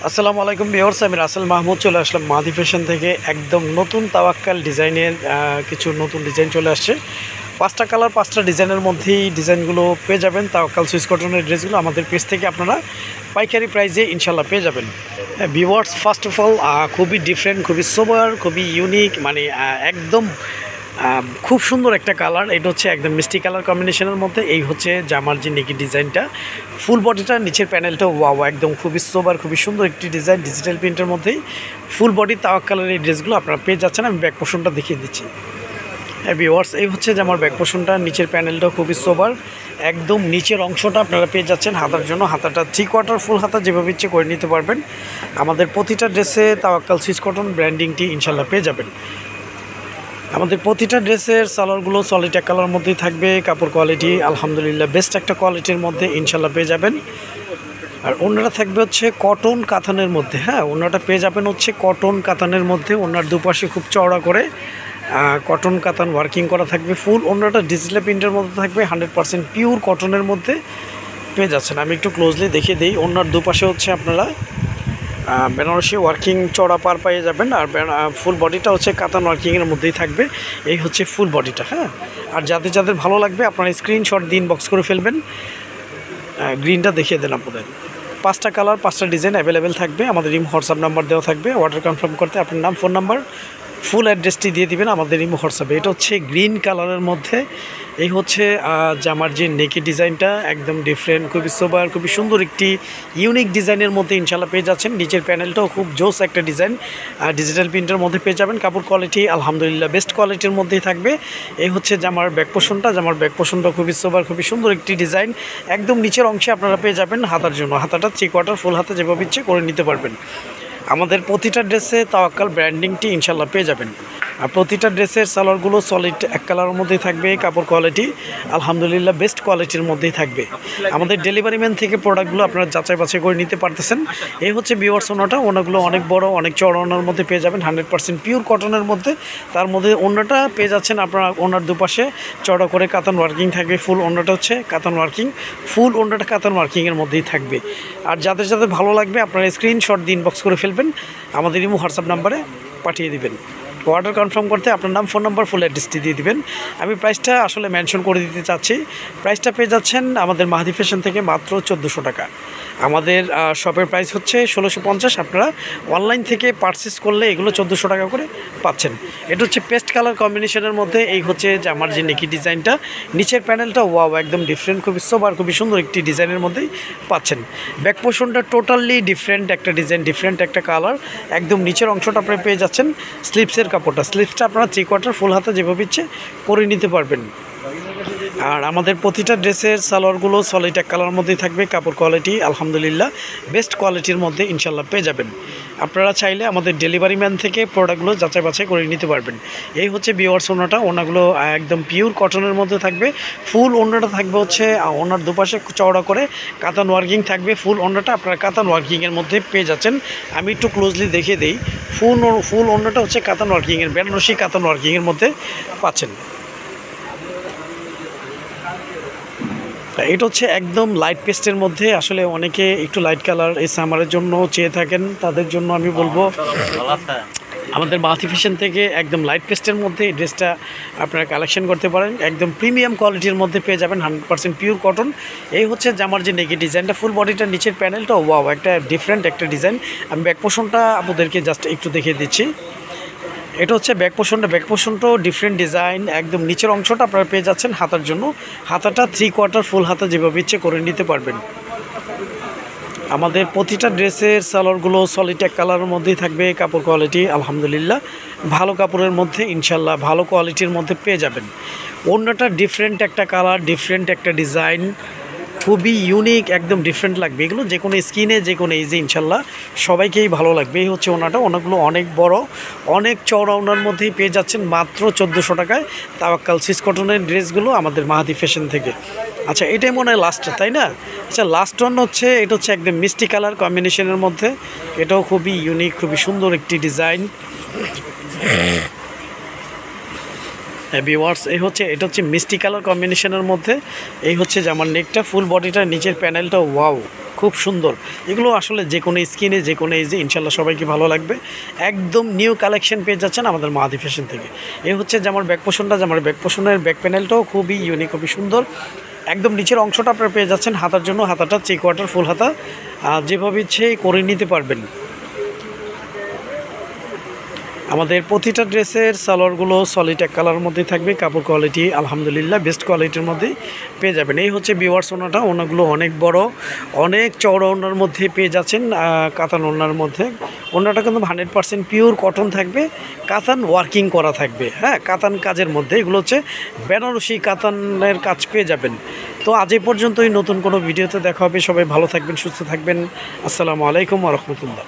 আসসালামু আলাইকুম ভিউয়ার্স, আমি রাসেল মাহমুদ চলে আসলাম মাদি ফ্যাশন থেকে। একদম নতুন তাওয়াক্কাল ডিজাইনের কিছু নতুন ডিজাইন চলে আসছে। 5টা কালার 5টা ডিজাইনের মধ্যেই ডিজাইনগুলো পেয়ে যাবেন। তাওয়াক্কাল সুইস কটনের ড্রেসগুলো আমাদের পেজ থেকে আপনারা পাইকারি প্রাইসে ইনশাল্লাহ পেয়ে যাবেন। ভিউয়ার্স, ফার্স্ট অফ অল খুবই ডিফারেন্ট, খুবই সোবার, খুবই ইউনিক, মানে একদম খুব সুন্দর একটা কালার। এটা হচ্ছে একদম মিষ্টি কালার কম্বিনেশনের মধ্যে। এই হচ্ছে জামার যে নেকি ডিজাইনটা, ফুল বডিটা, নিচের প্যানেলটা ওয়াও, একদম খুবই সোবার, খুবই সুন্দর একটি ডিজাইন। ডিজিটাল প্রিন্টের মধ্যেই ফুল বডি তাওয়াক্কালের এই ড্রেসগুলো আপনারা পেয়ে যাচ্ছেন। আমি ব্যাক পোর্শনটা দেখিয়ে দিচ্ছি। ভিউয়ার্স, এই হচ্ছে জামার ব্যাক পোর্শনটা, নিচের প্যানেলটা খুবই সোবার, একদম নিচের অংশটা আপনারা পেয়ে যাচ্ছেন হাতার জন্য। হাতাটা 3/4 ফুল হাতা যেভাবে ইচ্ছে করে নিতে পারবেন। আমাদের প্রতিটা ড্রেসে তাওয়াক্কাল সুইস কটন ব্র্যান্ডিংটি ইনশাল্লাহ পেয়ে যাবেন। আমাদের প্রতিটা ড্রেসের সালোয়ারগুলো সলিড এক কালার মধ্যেই থাকবে। কাপড় কোয়ালিটি আলহামদুলিল্লাহ বেস্ট একটা কোয়ালিটির মধ্যে ইনশাল্লাহ পেয়ে যাবেন। আর ওনাটা থাকবে হচ্ছে কটন কাতানের মধ্যে। হ্যাঁ, ওনাটা পেয়ে যাবেন হচ্ছে কটন কাতানের মধ্যে। ওনার দুপাশে খুব চওড়া করে কটন কাতান ওয়ার্কিং করা থাকবে। ফুল ওনাটা ডিজিটাল প্রিন্টের মধ্যে থাকবে, 100% পিওর কটনের মধ্যে পেয়ে যাচ্ছেন। আমি একটু ক্লোজলি দেখিয়ে দিই। ওনার দুপাশে হচ্ছে আপনারা বেনারসি ওয়ার্কিং চড়া পার পেয়ে যাবেন। আর ফুল বডিটা হচ্ছে কাতান ওয়ার্কিংয়ের মধ্যেই থাকবে। এই হচ্ছে ফুল বডিটা। হ্যাঁ, আর যাদের যাদের ভালো লাগবে আপনারা স্ক্রিনশট দিন বক্স করে ফেলবেন। গ্রিনটা দেখিয়ে দেন আপনাদের। 5টা কালার 5টা ডিজাইন অ্যাভেলেবেল থাকবে। আমাদের ইমো হোয়াটসঅ্যাপ নাম্বার দেওয়া থাকবে। অর্ডার কনফার্ম করতে আপনার নাম, ফোন নাম্বার, ফুল অ্যাড্রেসটি দিয়ে দিবেন আমাদের ইমো হোয়াটসঅ্যাপে। এটা হচ্ছে গ্রিন কালারের মধ্যে। এই হচ্ছে জামার যে নেকি ডিজাইনটা, একদম ডিফারেন্ট, খুবই সোবার, খুবই সুন্দর একটি ইউনিক ডিজাইনের মধ্যে ইনশাল্লাহ পেয়ে যাচ্ছেন। নিচের প্যানেলটাও খুব জোস একটা ডিজাইন, ডিজিটাল প্রিন্টের মধ্যে পেয়ে যাবেন। কাপড় কোয়ালিটি আলহামদুলিল্লাহ বেস্ট কোয়ালিটির মধ্যেই থাকবে। এই হচ্ছে জামার ব্যাক পোর্শনটা। জামার ব্যাক পোর্শনটা খুবই সোবার, খুবই সুন্দর একটি ডিজাইন। একদম নিচের অংশে আপনারা পেয়ে যাবেন হাতার জন্য। হাতাটা 3/4 ফুল হাতা যেভাবে ইচ্ছে করে নিতে পারবেন। আমাদের প্রতিটা ড্রেসে তাওয়াক্কাল ব্র্যান্ডিংটি ইনশাল্লাহ পেয়ে যাবেন। আর প্রতিটা ড্রেসের সালোয়ারগুলো সলিড এক কালারের মধ্যেই থাকবে। কাপড় কোয়ালিটি আলহামদুলিল্লাহ বেস্ট কোয়ালিটির মধ্যেই থাকবে। আমাদের ডেলিভারি ম্যান থেকে প্রোডাক্টগুলো আপনারা যাচাই বাছাই করে নিতে পারতেছেন। এই হচ্ছে ভিউয়ার্স ওনাটা। ওনাগুলো অনেক বড়, অনেক চড়া ওনার মধ্যে পেয়ে যাবেন, 100% পিওর কটনের মধ্যে। তার মধ্যে ওনাটা পেয়ে যাচ্ছেন আপনারা ওনার দুপাশে চড়া করে কাতান ওয়ার্কিং থাকবে। ফুল ওনাটা হচ্ছে কাতান ওয়ার্কিং, ফুল ওনাটা কাতান ওয়ার্কিংয়ের মধ্যেই থাকবে। আর যাদের যাদের ভালো লাগবে আপনারা স্ক্রিনশট দিন বক্স করে ফেলবেন, আমাদের ইমো হোয়াটসঅ্যাপ নাম্বারে পাঠিয়ে দিবেন। অর্ডার কনফার্ম করতে আপনার নাম, ফোন নাম্বার, ফুল অ্যাড্রেসটি দিয়ে দিবেন। আমি প্রাইসটা আসলে মেনশন করে দিতে চাচ্ছি। প্রাইসটা পেয়ে যাচ্ছেন আমাদের মাহাদি ফ্যাশন থেকে মাত্র 1400 টাকা। আমাদের শপের প্রাইস হচ্ছে 1650। আপনারা অনলাইন থেকে পারচেস করলে এগুলো 1400 টাকা করে পাচ্ছেন। এটা হচ্ছে পেস্ট কালার কম্বিনেশনের মধ্যে। এই হচ্ছে যে আমার যে নেকি ডিজাইনটা, নিচের প্যানেলটা ওয়াও, একদম ডিফারেন্ট, খুবই সোবার, খুবই সুন্দর একটি ডিজাইনের মধ্যেই পাচ্ছেন। ব্যাক পোর্শনটা টোটালি ডিফারেন্ট একটা ডিজাইন, ডিফারেন্ট একটা কালার। একদম নিচের অংশটা আপনারা পেয়ে যাচ্ছেন স্লিপসের কাপড়টা। স্লিপসটা আপনারা 3/4 ফুল হাতা যেভাবে ইচ্ছে করে নিতে পারবেন। আর আমাদের প্রতিটা ড্রেসের সালোয়ারগুলো সলিড এক কালার মধ্যেই থাকবে। কাপড় কোয়ালিটি আলহামদুলিল্লাহ বেস্ট কোয়ালিটির মধ্যে ইনশাল্লাহ পেয়ে যাবেন। আপনারা চাইলে আমাদের ডেলিভারি ম্যান থেকে প্রোডাক্টগুলো যাচাই বাছাই করে নিতে পারবেন। এই হচ্ছে ভিউয়ার্স ওনাটা। ওনাগুলো একদম পিওর কটনের মধ্যে থাকবে। ফুল ওনাটা থাকবে হচ্ছে ওনার দুপাশে চওড়া করে কাতান ওয়ার্কিং থাকবে। ফুল ওনাটা আপনারা কাতান ওয়ার্কিংয়ের মধ্যে পেয়ে যাচ্ছেন। আমি একটু ক্লোজলি দেখিয়ে দিই। ফুল ওনাটা হচ্ছে কাতান ওয়ার্কিংয়ের, বেনারসি কাতান ওয়ার্কিংয়ের মধ্যে পাচ্ছেন। এটা হচ্ছে একদম লাইট পেস্টের মধ্যে। আসলে অনেকে একটু লাইট কালার এই সামারের জন্য চেয়ে থাকেন, তাদের জন্য আমি বলবো আমাদের মাহাদি ফ্যাশন থেকে একদম লাইট পেস্টের মধ্যে এই ড্রেসটা আপনারা কালেকশন করতে পারেন। একদম প্রিমিয়াম কোয়ালিটির মধ্যে পেয়ে যাবেন, 100% পিওর কটন। এই হচ্ছে জামার যে নেকি ডিজাইনটা, ফুল বডিটা, নিচের প্যানেলটা ওয়াও, একটা ডিফারেন্ট একটা ডিজাইন। আমি ব্যাক পোর্শনটা আপনাদেরকে জাস্ট একটু দেখিয়ে দিচ্ছি। এটা হচ্ছে ব্যাক পোর্শনটাও ডিফারেন্ট ডিজাইন। একদম নিচের অংশটা আপনারা পেয়ে যাচ্ছেন হাতার জন্য। হাতাটা 3/4 ফুল হাতা যেভাবে ইচ্ছে করে নিতে পারবেন। আমাদের প্রতিটা ড্রেসের সালোয়ারগুলো সলিড এক কালারের মধ্যেই থাকবে। কাপড় কোয়ালিটি আলহামদুলিল্লাহ ভালো কাপড়ের মধ্যে ইনশাল্লাহ ভালো কোয়ালিটির মধ্যে পেয়ে যাবেন। অন্যটা ডিফারেন্ট একটা কালার, ডিফারেন্ট একটা ডিজাইন, খুবই ইউনিক, একদম ডিফারেন্ট লাগবে। এগুলো যে কোনো স্কিনে, যে কোনো এজে ইনশাল্লাহ সবাইকেই ভালো লাগবে। এই হচ্ছে ওনাটা। ওনাগুলো অনেক বড়, অনেক চওড়া ওনার মধ্যেই পেয়ে যাচ্ছেন মাত্র 1400 টাকায় তাওয়াক্কাল সুইস কটনের ড্রেসগুলো আমাদের মাহাদি ফ্যাশন থেকে। আচ্ছা, এটাই মনে হয় লাস্ট, তাই না? আচ্ছা, লাস্ট ওয়ান হচ্ছে, এটা হচ্ছে একদম মিষ্টি কালার কম্বিনেশনের মধ্যে। এটাও খুবই ইউনিক, খুবই সুন্দর একটি ডিজাইন। ভিউয়ার্স, এটা হচ্ছে মিষ্টি কালার কম্বিনেশনের মধ্যে। এই হচ্ছে জামার নেকটা, ফুল বডিটা, নিচের প্যানেলটা ওয়াও, খুব সুন্দর। এগুলো আসলে যে কোনো স্কিনে যে কোনো এজে ইনশাল্লাহ সবাইকে ভালো লাগবে। একদম নিউ কালেকশন পেয়ে যাচ্ছেন আমাদের মাহাদি ফ্যাশন থেকে। এই হচ্ছে জামার ব্যাক পোর্শনটা, জামার ব্যাক পোর্শনের ব্যাক প্যানেলটাও খুবই ইউনিক, খুবই সুন্দর। একদম নিচের অংশটা আপনারা পেয়ে যাচ্ছেন হাতার জন্য, হাতাটা 3/4 ফুল হাতা, যেভাবে ইচ্ছে করে নিতে পারবেন। আমাদের প্রতিটা ড্রেসের সালোয়ারগুলো সলিড এক কালারের মধ্যে থাকবে, কাপড় কোয়ালিটি আলহামদুলিল্লাহ বেস্ট কোয়ালিটির মধ্যেই পেয়ে যাবেন। এই হচ্ছে ভিউয়ার্স ওনাটা, ওনাগুলো অনেক বড়, অনেক চওড়া ওনার মধ্যে পেয়ে যাচ্ছেন, কাতান ওনার মধ্যে। ওনাটা কিন্তু 100% পিওর কটন থাকবে, কাতান ওয়ার্কিং করা থাকবে, হ্যাঁ কাতান কাজের মধ্যে। এগুলো হচ্ছে বেনারসি কাতানের কাজ পেয়ে যাবেন। তো আজ এই পর্যন্তই, নতুন কোনো ভিডিওতে দেখা হবে। সবাই ভালো থাকবেন, সুস্থ থাকবেন। আসসালামু আলাইকুম ওয়া রাহমাতুল্লাহ।